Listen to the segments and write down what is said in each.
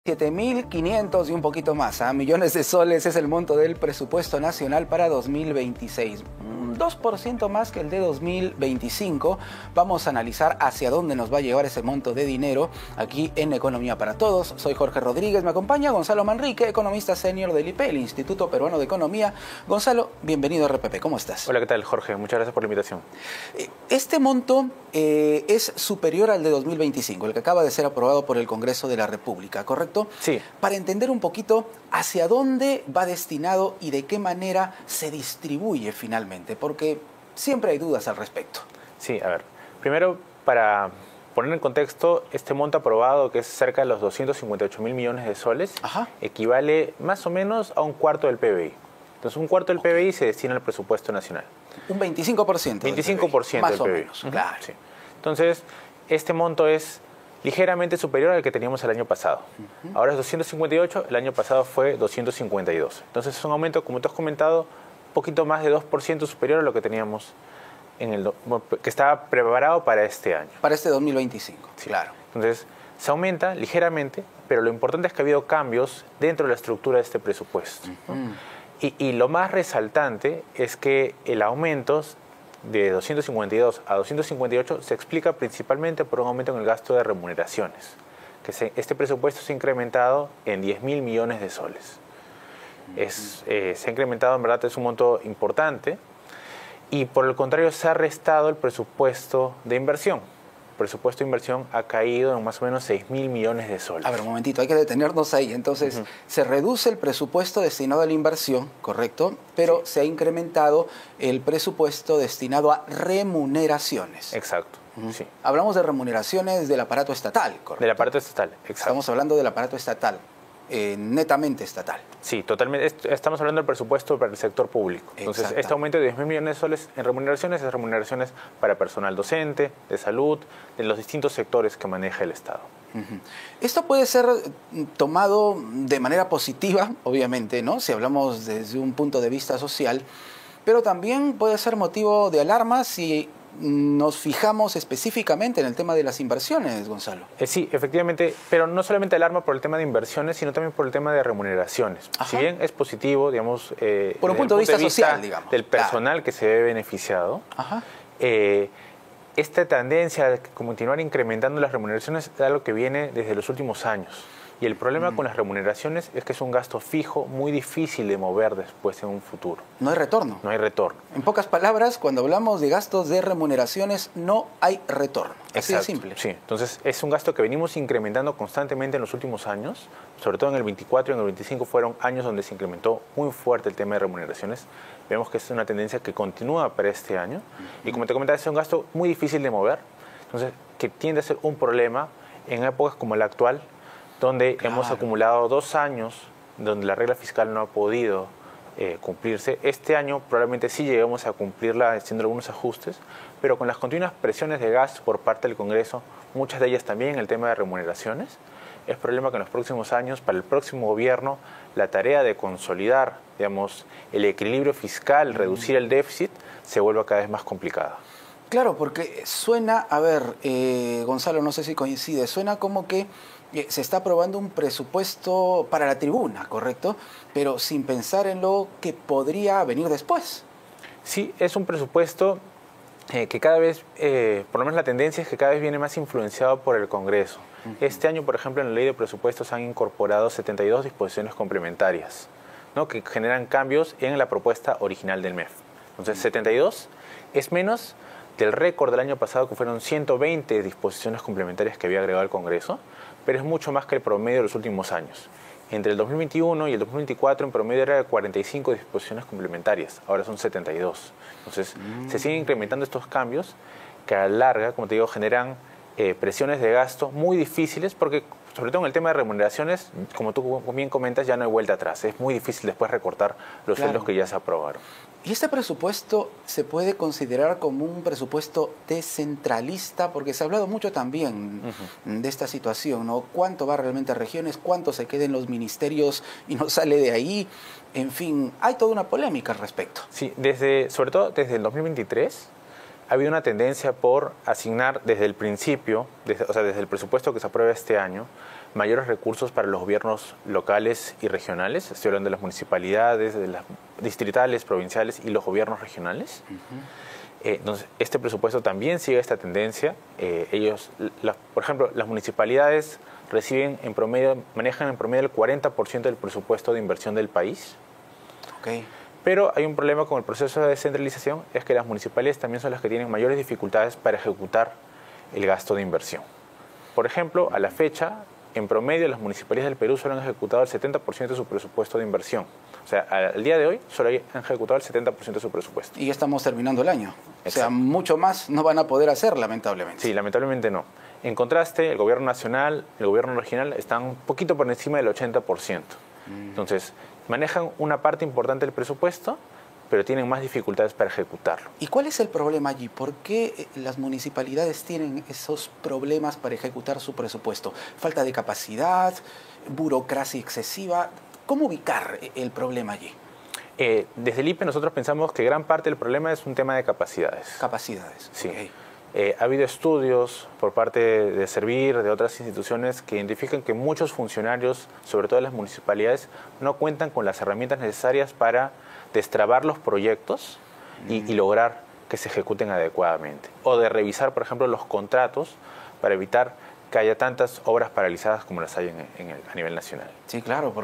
7.500 y un poquito más, millones de soles es el monto del presupuesto nacional para 2026. Un 2% más que el de 2025. Vamos a analizar hacia dónde nos va a llevar ese monto de dinero aquí en Economía para Todos. Soy Jorge Rodríguez, me acompaña Gonzalo Manrique, economista senior del IPE, el Instituto Peruano de Economía. Gonzalo, bienvenido a RPP, ¿cómo estás? Hola, ¿qué tal, Jorge? Muchas gracias por la invitación. Este monto es superior al de 2025, el que acaba de ser aprobado por el Congreso de la República, ¿correcto? Sí. Para entender un poquito hacia dónde va destinado y de qué manera se distribuye finalmente, porque siempre hay dudas al respecto. Sí, a ver. Primero, para poner en contexto, este monto aprobado, que es cerca de los 258.000 millones de soles, equivale más o menos a un cuarto del PBI. Entonces, un cuarto del PBI se destina al presupuesto nacional. Un 25%. 25% más del o PBI. menos, claro. Sí. Entonces, este monto es ligeramente superior al que teníamos el año pasado. Ahora es 258, el año pasado fue 252. Entonces es un aumento, como tú has comentado, un poquito más de 2% superior a lo que teníamos que estaba preparado para este año. Para este 2025, sí. Claro. Entonces se aumenta ligeramente, pero lo importante es que ha habido cambios dentro de la estructura de este presupuesto, ¿no? Y lo más resaltante es que el aumento de 252 a 258 se explica principalmente por un aumento en el gasto de remuneraciones, que este presupuesto se ha incrementado en 10.000 millones de soles. Se ha incrementado, en verdad es un monto importante, y por el contrario se ha restado el presupuesto de inversión. El presupuesto de inversión ha caído en más o menos 6.000 millones de soles. A ver, un momentito, hay que detenernos ahí. Entonces, se reduce el presupuesto destinado a la inversión, ¿correcto? Pero se ha incrementado el presupuesto destinado a remuneraciones. Exacto, sí. Hablamos de remuneraciones del aparato estatal, ¿correcto? Del aparato estatal, exacto. Estamos hablando del aparato estatal, netamente estatal. Sí, totalmente. Estamos hablando del presupuesto para el sector público. Entonces, este aumento de 10.000 millones de soles en remuneraciones es remuneraciones para personal docente, de salud, de los distintos sectores que maneja el Estado. Esto puede ser tomado de manera positiva, obviamente, ¿no? Si hablamos desde un punto de vista social, pero también puede ser motivo de alarma si nos fijamos específicamente en el tema de las inversiones, Gonzalo. Sí, efectivamente, pero no solamente alarma por el tema de inversiones, sino también por el tema de remuneraciones. Si bien es positivo, digamos, por un punto de vista social, digamos, del personal que se ve beneficiado, esta tendencia de continuar incrementando las remuneraciones es algo que viene desde los últimos años. Y el problema con las remuneraciones es que es un gasto fijo muy difícil de mover después en un futuro. No hay retorno. No hay retorno. En pocas palabras, cuando hablamos de gastos de remuneraciones, no hay retorno. Así de simple. Sí, entonces es un gasto que venimos incrementando constantemente en los últimos años, sobre todo en el 24 y en el 25 fueron años donde se incrementó muy fuerte el tema de remuneraciones. Vemos que es una tendencia que continúa para este año. Y como te comentaba, es un gasto muy difícil de mover, entonces que tiende a ser un problema en épocas como la actual, donde hemos acumulado 2 años donde la regla fiscal no ha podido cumplirse. Este año probablemente sí lleguemos a cumplirla haciendo algunos ajustes, pero con las continuas presiones de gasto por parte del Congreso, muchas de ellas también en el tema de remuneraciones, es problema que en los próximos años, para el próximo gobierno, la tarea de consolidar, digamos, el equilibrio fiscal, reducir el déficit, se vuelva cada vez más complicada. Claro, porque suena, a ver, Gonzalo, no sé si coincide, suena como que se está aprobando un presupuesto para la tribuna, ¿correcto? Pero sin pensar en lo que podría venir después. Sí, es un presupuesto que cada vez, por lo menos la tendencia es que cada vez viene más influenciado por el Congreso. Este año, por ejemplo, en la ley de presupuestos han incorporado 72 disposiciones complementarias, ¿no?, que generan cambios en la propuesta original del MEF. Entonces, 72 es menos del récord del año pasado, que fueron 120 disposiciones complementarias que había agregado el Congreso, pero es mucho más que el promedio de los últimos años. Entre el 2021 y el 2024 en promedio era de 45 disposiciones complementarias, ahora son 72. Entonces se siguen incrementando estos cambios que a la larga, como te digo, generan presiones de gasto muy difíciles porque, sobre todo en el tema de remuneraciones, como tú bien comentas, ya no hay vuelta atrás. Es muy difícil después recortar los sueldos que ya se aprobaron. ¿Y este presupuesto se puede considerar como un presupuesto descentralista? Porque se ha hablado mucho también de esta situación, ¿no? ¿Cuánto va realmente a regiones? ¿Cuánto se queda en los ministerios y no sale de ahí? En fin, hay toda una polémica al respecto. Sí, sobre todo desde el 2023 ha habido una tendencia por asignar desde el principio, desde el presupuesto que se aprueba este año, mayores recursos para los gobiernos locales y regionales. Estoy hablando de las municipalidades, de las distritales, provinciales y los gobiernos regionales. Entonces, este presupuesto también sigue esta tendencia. Por ejemplo, las municipalidades manejan en promedio el 40% del presupuesto de inversión del país. Okay. Pero hay un problema con el proceso de descentralización, es que las municipalidades también son las que tienen mayores dificultades para ejecutar el gasto de inversión. Por ejemplo, a la fecha, en promedio, las municipalidades del Perú solo han ejecutado el 70% de su presupuesto de inversión. O sea, al día de hoy solo han ejecutado el 70% de su presupuesto. Y ya estamos terminando el año. Exacto. O sea, mucho más no van a poder hacer, lamentablemente. Sí, lamentablemente no. En contraste, el gobierno nacional, el gobierno regional están un poquito por encima del 80%. Entonces, manejan una parte importante del presupuesto, pero tienen más dificultades para ejecutarlo. ¿Y cuál es el problema allí? ¿Por qué las municipalidades tienen esos problemas para ejecutar su presupuesto? ¿Falta de capacidad? ¿Burocracia excesiva? ¿Cómo ubicar el problema allí? Desde el IPE nosotros pensamos que gran parte del problema es un tema de capacidades. Capacidades. Sí. Okay. Ha habido estudios por parte de Servir, de otras instituciones, que identifican que muchos funcionarios, sobre todo en las municipalidades, no cuentan con las herramientas necesarias para destrabar los proyectos y lograr que se ejecuten adecuadamente. O de revisar, por ejemplo, los contratos para evitar que haya tantas obras paralizadas como las hay a nivel nacional. Sí, claro,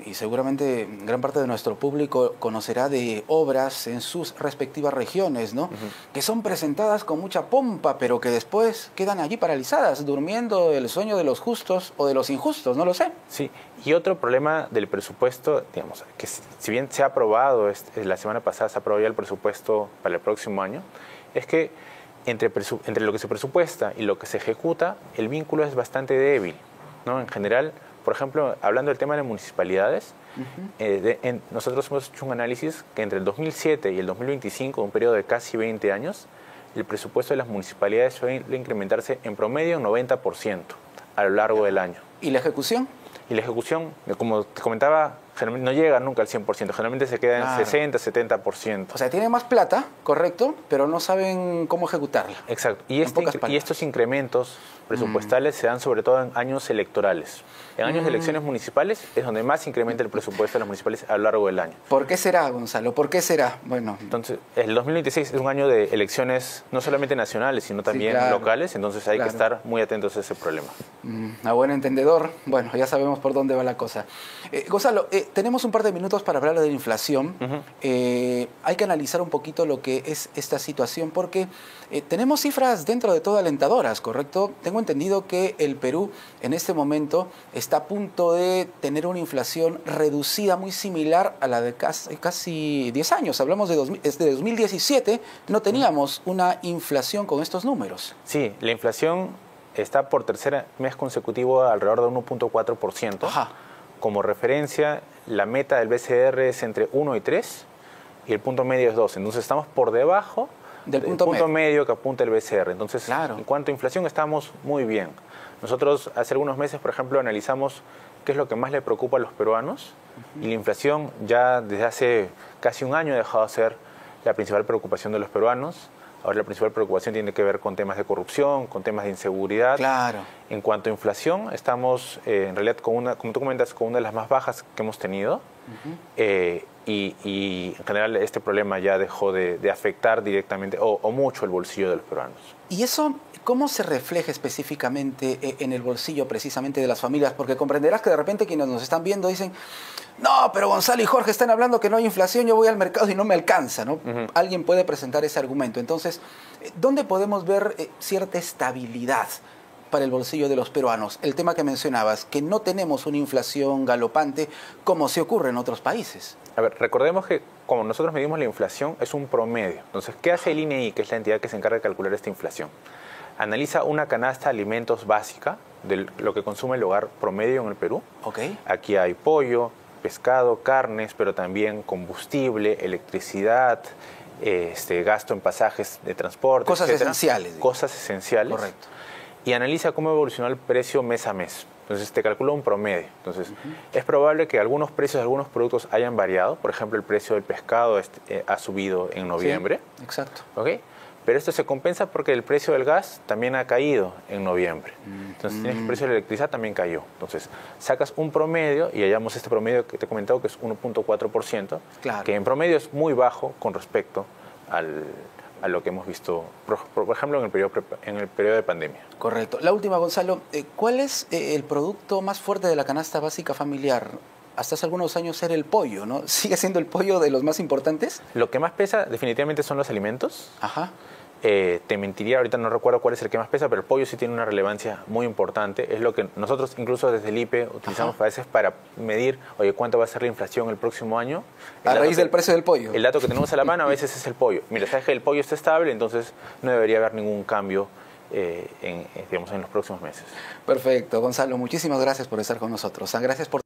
y seguramente gran parte de nuestro público conocerá de obras en sus respectivas regiones, ¿no? Que son presentadas con mucha pompa, pero que después quedan allí paralizadas, durmiendo el sueño de los justos o de los injustos, no lo sé. Sí, y otro problema del presupuesto, digamos, que si bien se ha aprobado, la semana pasada se aprobó ya el presupuesto para el próximo año, es que entre lo que se presupuesta y lo que se ejecuta, el vínculo es bastante débil, ¿no? En general, por ejemplo, hablando del tema de las municipalidades, nosotros hemos hecho un análisis que entre el 2007 y el 2025, un periodo de casi 20 años, el presupuesto de las municipalidades suele incrementarse en promedio un 90% a lo largo del año. ¿Y la ejecución? Y la ejecución, como te comentaba, generalmente no llega nunca al 100%, generalmente se queda en 60, 70%. O sea, tienen más plata, correcto, pero no saben cómo ejecutarla. Exacto. Y estos incrementos presupuestales se dan sobre todo en años electorales. En años de elecciones municipales es donde más se incrementa el presupuesto de las municipales a lo largo del año. ¿Por qué será, Gonzalo? ¿Por qué será? Bueno, entonces, el 2026 es un año de elecciones no solamente nacionales, sino también locales, entonces hay que estar muy atentos a ese problema. A buen entendedor, bueno, ya sabemos por dónde va la cosa. Gonzalo, tenemos un par de minutos para hablar de la inflación. Hay que analizar un poquito lo que es esta situación, porque tenemos cifras dentro de todo alentadoras, ¿correcto? Tengo entendido que el Perú en este momento está a punto de tener una inflación reducida muy similar a la de casi 10 años. Hablamos desde 2017, no teníamos una inflación con estos números. Sí, la inflación está por tercer mes consecutivo alrededor de 1.4%. Ajá. Como referencia, la meta del BCR es entre 1 y 3 y el punto medio es 2. Entonces estamos por debajo del punto medio que apunta el BCR. Entonces, en cuanto a inflación, estamos muy bien. Nosotros hace algunos meses, por ejemplo, analizamos qué es lo que más le preocupa a los peruanos y la inflación ya desde hace casi un año ha dejado de ser la principal preocupación de los peruanos. Ahora la principal preocupación tiene que ver con temas de corrupción, con temas de inseguridad. Claro. En cuanto a inflación, estamos en realidad como tú comentas, con una de las más bajas que hemos tenido. Y en general este problema ya dejó de afectar directamente o mucho el bolsillo de los peruanos. ¿Y eso cómo se refleja específicamente en el bolsillo precisamente de las familias? Porque comprenderás que de repente quienes nos están viendo dicen, no, pero Gonzalo y Jorge están hablando que no hay inflación, yo voy al mercado y no me alcanza, ¿no? Alguien puede presentar ese argumento. Entonces, ¿dónde podemos ver cierta estabilidad para el bolsillo de los peruanos? El tema que mencionabas, que no tenemos una inflación galopante como se ocurre en otros países. A ver, recordemos que como nosotros medimos la inflación, es un promedio. Entonces, ¿qué hace el INEI, que es la entidad que se encarga de calcular esta inflación? Analiza una canasta de alimentos básica de lo que consume el hogar promedio en el Perú. Okay. Aquí hay pollo, pescado, carnes, pero también combustible, electricidad, gasto en pasajes de transporte, cosas etcétera. Esenciales. Cosas esenciales. Correcto. Y analiza cómo evolucionó el precio mes a mes. Entonces te calcula un promedio. Entonces es probable que algunos precios de algunos productos hayan variado. Por ejemplo, el precio del pescado ha subido en noviembre. Sí, exacto. ¿Okay? Pero esto se compensa porque el precio del gas también ha caído en noviembre. Entonces tienes que el precio de la electricidad también cayó. Entonces sacas un promedio y hallamos este promedio que te he comentado que es 1.4%, Claro. que en promedio es muy bajo con respecto a lo que hemos visto, por ejemplo, en el periodo de pandemia. Correcto. La última, Gonzalo, ¿cuál es el producto más fuerte de la canasta básica familiar? Hasta hace algunos años era el pollo, ¿no? ¿Sigue siendo el pollo de los más importantes? Lo que más pesa definitivamente son los alimentos. Ajá. Te mentiría, ahorita no recuerdo cuál es el que más pesa, pero el pollo sí tiene una relevancia muy importante. Es lo que nosotros incluso desde el IPE utilizamos a veces para medir, oye, cuánto va a ser la inflación el próximo año. A raíz del precio del pollo. El dato que tenemos a la mano a veces es el pollo. Mira, sabes que el pollo está estable, entonces no debería haber ningún cambio digamos, en los próximos meses. Perfecto, Gonzalo, muchísimas gracias por estar con nosotros. Gracias por